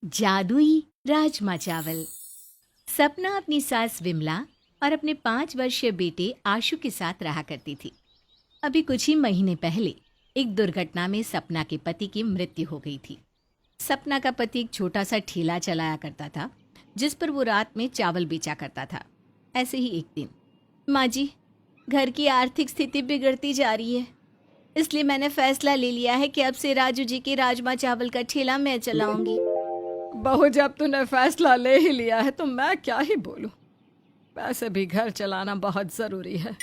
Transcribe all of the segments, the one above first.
जादुई राजमा चावल। सपना अपनी सास विमला और अपने 5 वर्षीय बेटे आशु के साथ रहा करती थी। अभी कुछ ही महीने पहले एक दुर्घटना में सपना के पति की मृत्यु हो गई थी। सपना का पति एक छोटा सा ठेला चलाया करता था, जिस पर वो रात में चावल बेचा करता था। ऐसे ही एक दिन, माँ जी, घर की आर्थिक स्थिति बिगड़ती जा रही है, इसलिए मैंने फैसला ले लिया है कि अब से राजू जी के राजमा चावल का ठेला मैं चलाऊंगी। बहू, जब तूने फैसला ले ही लिया है तो मैं क्या ही बोलूं। वैसे भी घर चलाना बहुत जरूरी है।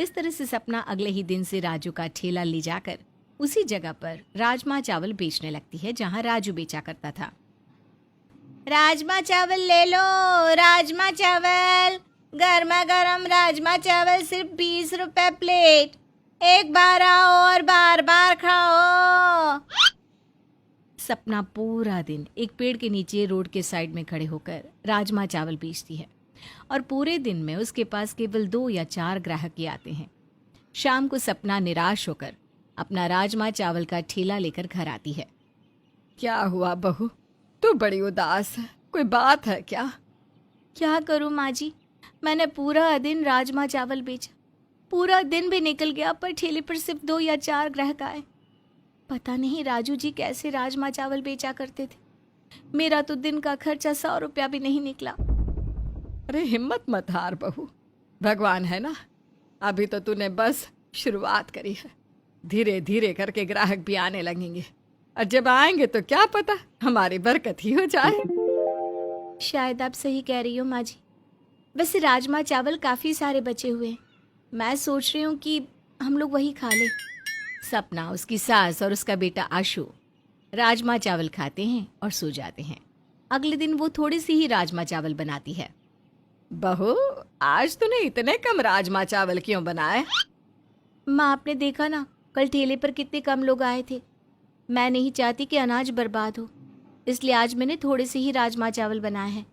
इस तरह से सपना अगले ही दिन से राजू का ठेला ले जाकर उसी जगह पर राजमा चावल बेचने लगती है जहां राजू बेचा करता था। राजमा चावल ले लो, राजमा चावल, गर्मा गर्म राजमा चावल सिर्फ 20 रुपए प्लेट। एक बार आओ और बार बार खाओ। सपना पूरा दिन एक पेड़ के नीचे रोड के साइड में खड़े होकर राजमा चावल बेचती है और पूरे दिन में उसके पास केवल 2 या 4 ग्राहक ही आते हैं। शाम को सपना निराश होकर अपना राजमा चावल का ठेला लेकर घर आती है। क्या हुआ बहू, तू बड़ी उदास है, कोई बात है क्या? क्या करूं माँ जी, मैंने पूरा दिन राजमा चावल बेचा। पूरा दिन भी निकल गया पर ठेले पर सिर्फ 2 या 4 ग्राहक आए। पता नहीं राजू जी कैसे राजमा चावल बेचा करते थे। मेरा तो दिन का खर्चा 100 रुपया भी नहीं निकला। अरे हिम्मत मत हार बहू, भगवान है ना। अभी तो तूने बस शुरुआत करी है, धीरे धीरे करके ग्राहक भी आने लगेंगे और जब आएंगे तो क्या पता हमारी बरकत ही हो जाए। शायद आप सही कह रही हो माँ जी। वैसे राजमा चावल काफ़ी सारे बचे हुए हैं, मैं सोच रही हूँ कि हम लोग वही खा लें। सपना, उसकी सास और उसका बेटा आशु राजमा चावल खाते हैं और सो जाते हैं। अगले दिन वो थोड़ी सी ही राजमा चावल बनाती है। बहू, आज तूने इतने कम राजमा चावल क्यों बनाए? माँ, आपने देखा ना कल ठेले पर कितने कम लोग आए थे। मैं नहीं चाहती कि अनाज बर्बाद हो, इसलिए आज मैंने थोड़े से ही राजमा चावल बनाए हैं।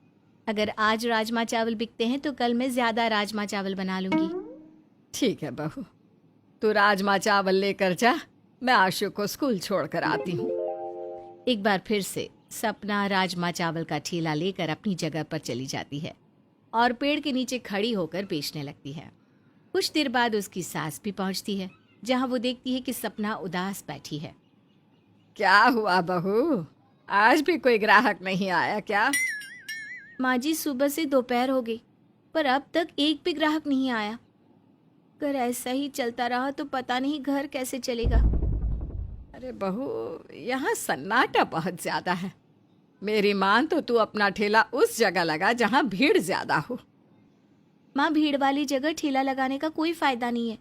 अगर आज राजमा चावल बिकते हैं तो कल मैं ज़्यादा राजमा चावल बना लूँगी। ठीक है बहू, तू राजमा चावल लेकर जा, मैं आशु को स्कूल छोड़कर आती हूँ। एक बार फिर से सपना राजमा चावल का ठेला लेकर अपनी जगह पर चली जाती है और पेड़ के नीचे खड़ी होकर बेचने लगती है। कुछ देर बाद उसकी सास भी पहुंचती है, जहां वो देखती है कि सपना उदास बैठी है। क्या हुआ बहू, आज भी कोई ग्राहक नहीं आया क्या? माँ जी, सुबह से दोपहर हो गई पर अब तक एक भी ग्राहक नहीं आया। अगर ऐसा ही चलता रहा तो पता नहीं घर कैसे चलेगा। अरे बहू, यहाँ सन्नाटा बहुत ज्यादा है। मेरी मान तो तू अपना ठेला उस जगह लगा जहाँ भीड़ ज्यादा हो। माँ, भीड़ वाली जगह ठेला लगाने का कोई फायदा नहीं है,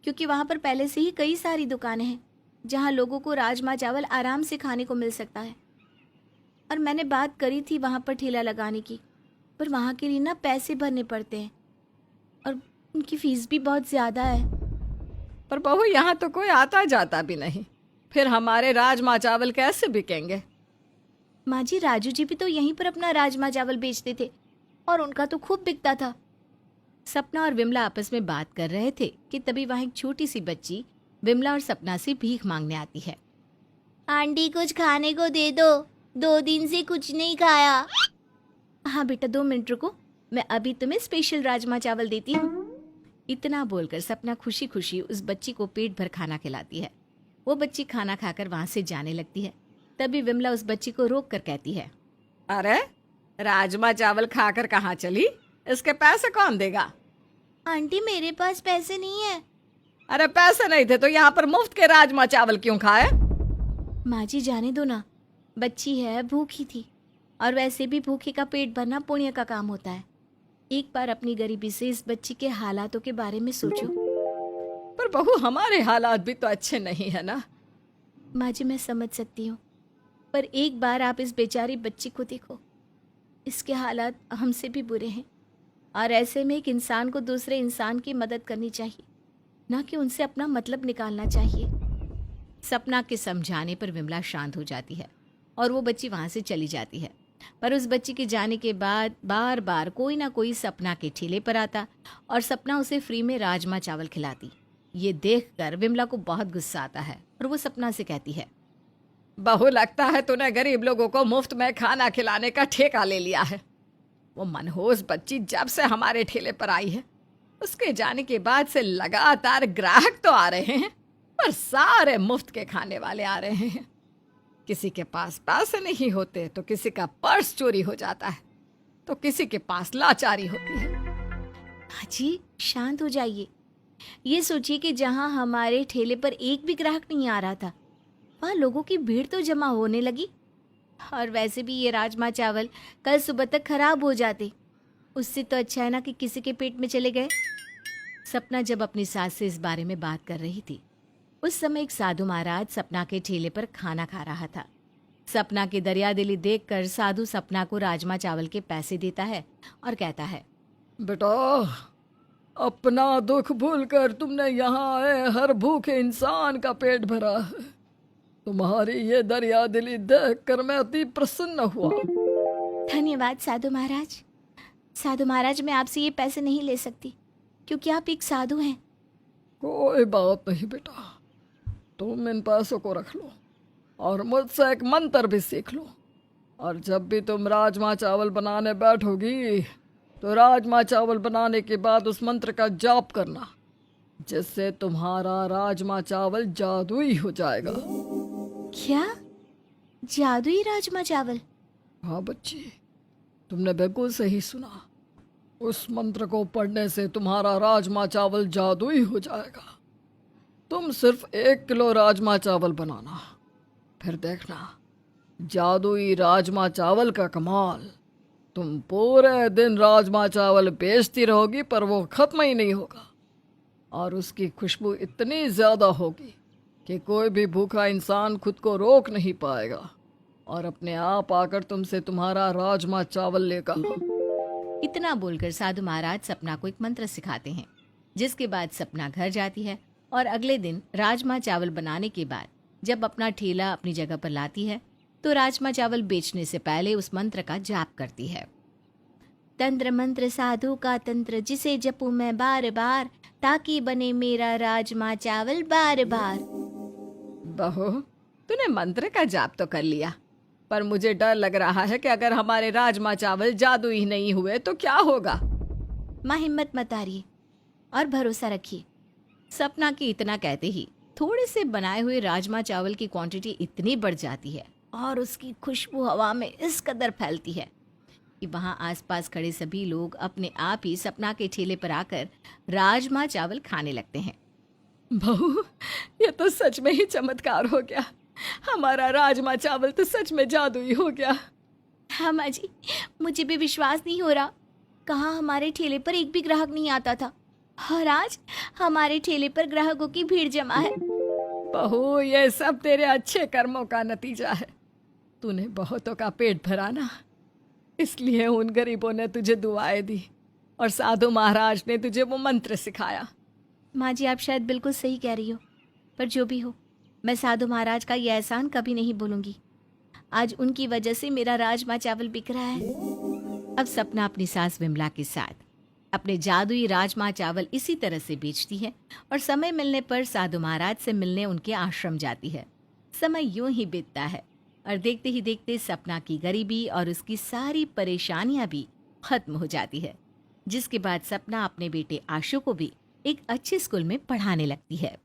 क्योंकि वहाँ पर पहले से ही कई सारी दुकानें हैं जहाँ लोगों को राजमा चावल आराम से खाने को मिल सकता है। और मैंने बात करी थी वहाँ पर ठेला लगाने की, पर वहाँ के लिए ना पैसे भरने पड़ते हैं और उनकी फीस भी बहुत ज़्यादा है। पर बहू, यहाँ तो कोई आता जाता भी नहीं, फिर हमारे राजमा चावल कैसे बिकेंगे? माँ जी, राजू जी भी तो यहीं पर अपना राजमा चावल बेचते थे और उनका तो खूब बिकता था। सपना और विमला आपस में बात कर रहे थे कि तभी वहाँ एक छोटी सी बच्ची विमला और सपना से भीख मांगने आती है। आंटी, कुछ खाने को दे दो, 2 दिन से कुछ नहीं खाया। हाँ बेटा, 2 मिनट रुको, मैं अभी तुम्हें स्पेशल राजमा चावल देती हूँ। इतना बोलकर सपना खुशी खुशी उस बच्ची को पेट भर खाना खिलाती है। वो बच्ची खाना खाकर वहाँ से जाने लगती है। तभी विमला उस बच्ची को रोक कर कहती है, अरे, राजमा चावल खाकर कहाँ चली? इसके पैसे कौन देगा? आंटी, मेरे पास पैसे नहीं है। अरे पैसे नहीं थे तो यहाँ पर मुफ्त के राजमा चावल क्यों खाए? माँ जी, जाने दो ना, बच्ची है, भूखी थी, और वैसे भी भूखे का पेट भरना पुण्य का काम होता है। एक बार अपनी गरीबी से इस बच्ची के हालातों के बारे में सोचो। पर बहू, हमारे हालात भी तो अच्छे नहीं है ना। माँ जी, मैं समझ सकती हूँ, पर एक बार आप इस बेचारी बच्ची को देखो, इसके हालात हमसे भी बुरे हैं और ऐसे में एक इंसान को दूसरे इंसान की मदद करनी चाहिए, ना कि उनसे अपना मतलब निकालना चाहिए। सपना के समझाने पर विमला शांत हो जाती है और वो बच्ची वहाँ से चली जाती है। पर उस बच्ची के जाने के बाद बार बार कोई ना कोई सपना के ठेले पर आता और सपना उसे फ्री में राजमा चावल खिलाती। ये देखकर विमला को बहुत गुस्सा आता है और वो सपना से कहती है, बहू, लगता है तूने गरीब लोगों को मुफ्त में खाना खिलाने का ठेका ले लिया है। वो मनहूस बच्ची जब से हमारे ठेले पर आई है, उसके जाने के बाद से लगातार ग्राहक तो आ रहे हैं, पर सारे मुफ्त के खाने वाले आ रहे हैं। किसी के पास पैसे नहीं होते तो किसी का पर्स चोरी हो जाता है, तो किसी के पास लाचारी होती है। जी शांत हो जाइए। ये सोचिए कि जहाँ हमारे ठेले पर एक भी ग्राहक नहीं आ रहा था, वहाँ लोगों की भीड़ तो जमा होने लगी। और वैसे भी ये राजमा चावल कल सुबह तक खराब हो जाते, उससे तो अच्छा है ना कि किसी के पेट में चले गए। सपना जब अपनी सास से इस बारे में बात कर रही थी, उस समय एक साधु महाराज सपना के ठेले पर खाना खा रहा था। सपना की दरियादिली देखकर साधु सपना को राजमा चावल के पैसे देता है और कहता है, बेटा, अपना दुख भूलकर तुमने यहाँ आए हर भूखे इंसान का पेट भरा है। तुम्हारी ये दरिया दिली देख कर मैं अति प्रसन्न हुआ। धन्यवाद साधु महाराज। साधु महाराज, मैं आपसे ये पैसे नहीं ले सकती क्योंकि आप एक साधु हैं। कोई बात नहीं बेटा, तुम इन पैसों को रख लो और मुझसे एक मंत्र भी सीख लो। और जब भी तुम राजमा चावल बनाने बैठोगी तो राजमा चावल बनाने के बाद उस मंत्र का जाप करना, जिससे तुम्हारा राजमा चावल जादुई हो जाएगा। क्या जादुई राजमा चावल? हाँ बच्ची, तुमने बिल्कुल सही सुना। उस मंत्र को पढ़ने से तुम्हारा राजमा चावल जादुई हो जाएगा। तुम सिर्फ 1 किलो राजमा चावल बनाना, फिर देखना जादुई राजमा चावल का कमाल। तुम पूरे दिन राजमा चावल बेचती रहोगी पर वो खत्म ही नहीं होगा, और उसकी खुशबू इतनी ज़्यादा होगी कि कोई भी भूखा इंसान खुद को रोक नहीं पाएगा और अपने आप आकर तुमसे तुम्हारा राजमा चावल लेगा। इतना बोलकर साधु महाराज सपना को एक मंत्र सिखाते हैं, जिसके बाद सपना घर जाती है और अगले दिन राजमा चावल बनाने के बाद जब अपना ठेला अपनी जगह पर लाती है तो राजमा चावल बेचने से पहले उस मंत्र का जाप करती है। तंत्र मंत्र साधु का तंत्र, जिसे जपूं मैं बार बार, ताकि बने मेरा राजमा चावल बार बार। बहू, तूने मंत्र का जाप तो कर लिया, पर मुझे डर लग रहा है कि अगर हमारे राजमा चावल जादू ही नहीं हुए तो क्या होगा। माँ हिम्मत मत हारिए और भरोसा रखिए। सपना की इतना कहते ही थोड़े से बनाए हुए राजमा चावल की क्वांटिटी इतनी बढ़ जाती है और उसकी खुशबू हवा में इस कदर फैलती है कि वहाँ आसपास खड़े सभी लोग अपने आप ही सपना के ठेले पर आकर राजमा चावल खाने लगते हैं। बहू, ये तो सच में ही चमत्कार हो गया। हमारा राजमा चावल तो सच में जादुई हो गया। हाँ माँ जी, मुझे भी विश्वास नहीं हो रहा। कहाँ हमारे ठेले पर एक भी ग्राहक नहीं आता था और आज हमारे ठेले पर ग्राहकों की भीड़ जमा है। बहू, ये सब तेरे अच्छे कर्मों का नतीजा है। तूने बहुतों का पेट भरा ना, इसलिए उन गरीबों ने तुझे दुआएं दी और साधु महाराज ने तुझे वो मंत्र सिखाया। माँ जी, आप शायद बिल्कुल सही कह रही हो, पर जो भी हो, मैं साधु महाराज का यह एहसान कभी नहीं भूलूंगी। आज उनकी वजह से मेरा राजमा चावल बिक रहा है। अब सपना अपनी सास विमला के साथ अपने जादुई राजमा चावल इसी तरह से बेचती है और समय मिलने पर साधु महाराज से मिलने उनके आश्रम जाती है। समय यूं ही बीतता है और देखते ही देखते सपना की गरीबी और उसकी सारी परेशानियां भी खत्म हो जाती है, जिसके बाद सपना अपने बेटे आशु को भी एक अच्छे स्कूल में पढ़ाने लगती है।